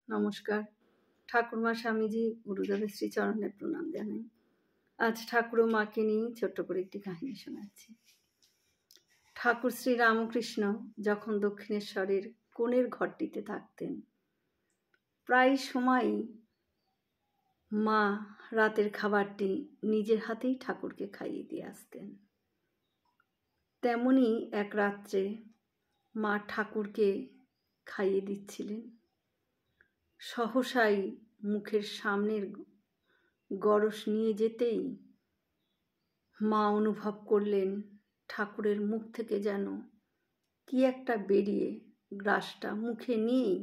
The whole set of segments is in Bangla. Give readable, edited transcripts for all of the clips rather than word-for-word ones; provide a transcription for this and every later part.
নমস্কার। ঠাকুরমা স্বামীজি গুরুদেবের শ্রীচরণে প্রণাম জানাই। আজ ঠাকুর ও মাকে নিয়ে ছোট্ট করে একটি কাহিনী শোনাচ্ছি। ঠাকুর শ্রী রামকৃষ্ণ যখন দক্ষিণেশ্বরের কোণের ঘরটিতে থাকতেন, প্রায় সময়ই মা রাতের খাবারটি নিজের হাতেই ঠাকুরকে খাইয়ে দিয়ে আসতেন। তেমনি এক রাত্রে মা ঠাকুরকে খাইয়ে দিচ্ছিলেন। সহসাই মুখের সামনের গরস নিয়ে যেতেই মা অনুভব করলেন ঠাকুরের মুখ থেকে যেন কি একটা বেরিয়ে গ্রাসটা মুখে নিয়েই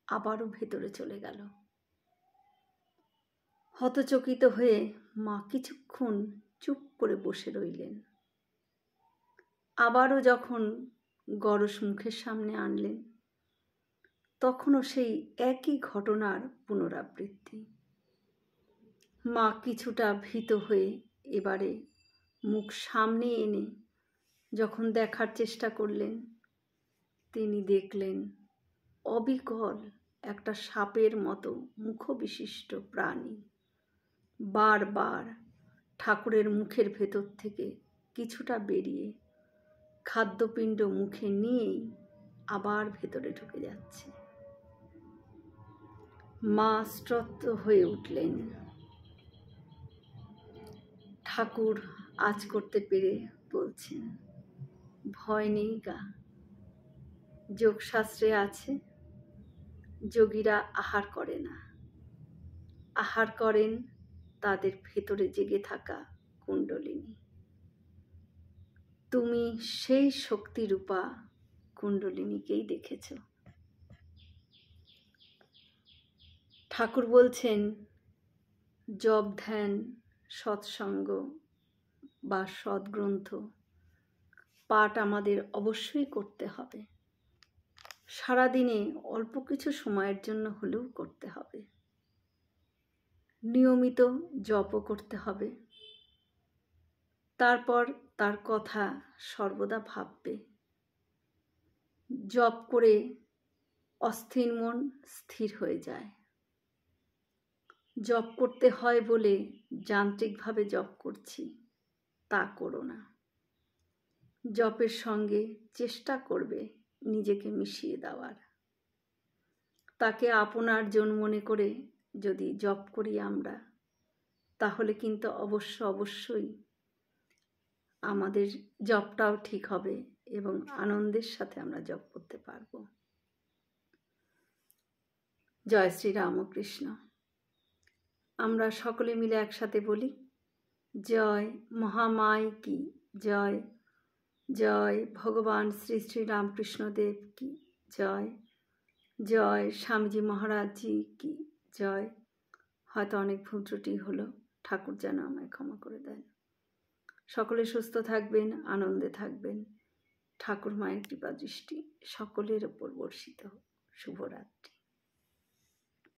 আবারও ভেতরে চলে গেল। হতচকিত হয়ে মা কিছুক্ষণ চুপ করে বসে রইলেন। আবারও যখন গরস মুখের সামনে আনলেন, তখনও সেই একই ঘটনার পুনরাবৃত্তি। মা কিছুটা ভীত হয়ে এবারে মুখ সামনে এনে যখন দেখার চেষ্টা করলেন, তিনি দেখলেন অবিকল একটা সাপের মতো মুখবিশিষ্ট প্রাণী বারবার ঠাকুরের মুখের ভেতর থেকে কিছুটা বেরিয়ে খাদ্যপিণ্ড মুখে নিয়েই আবার ভেতরে ঢুকে যাচ্ছে। মা স্তব্ধ হয়ে উঠলেন। ঠাকুর আজ করতে পেরে বলছেন, ভয় নেই গা। যোগশাস্ত্রে আছে, যোগীরা আহার করে না, আহার করেন তাদের ভেতরে জেগে থাকা কুণ্ডলিনী। তুমি সেই শক্তিরূপা কুণ্ডলিনীকেই দেখেছ। ঠাকুর বলছেন, জপ ধ্যান, সৎসঙ্গ বা সদ্গ্রন্থ পাঠ আমাদের অবশ্যই করতে হবে। সারাদিনে অল্প কিছু সময়ের জন্য হলেও করতে হবে। নিয়মিত জপও করতে হবে। তারপর তার কথা সর্বদা ভাববে। জপ করে অস্থির মন স্থির হয়ে যায়। জপ করতে হয় বলে যান্ত্রিকভাবে জপ করছি, তা করো না। জপের সঙ্গে চেষ্টা করবে নিজেকে মিশিয়ে দেওয়ার। তাকে আপনার জন মনে করে যদি জপ করি আমরা, তাহলে কিন্তু অবশ্যই আমাদের জপটাও ঠিক হবে এবং আনন্দের সাথে আমরা জপ করতে পারব। জয় শ্রী রামকৃষ্ণ। আমরা সকলে মিলে একসাথে বলি, জয় মহামায় কি জয়, জয় ভগবান শ্রী শ্রী রামকৃষ্ণদেব কি জয়, জয় স্বামীজি মহারাজজি কি জয়। হয়তো অনেক ভুল ত্রুটি হলো, ঠাকুর যেন আমায় ক্ষমা করে দেন। সকলে সুস্থ থাকবেন, আনন্দে থাকবেন। ঠাকুর মায়ের কৃপা দৃষ্টি সকলের ওপর বর্ষিত হোক। শুভরাত্রি।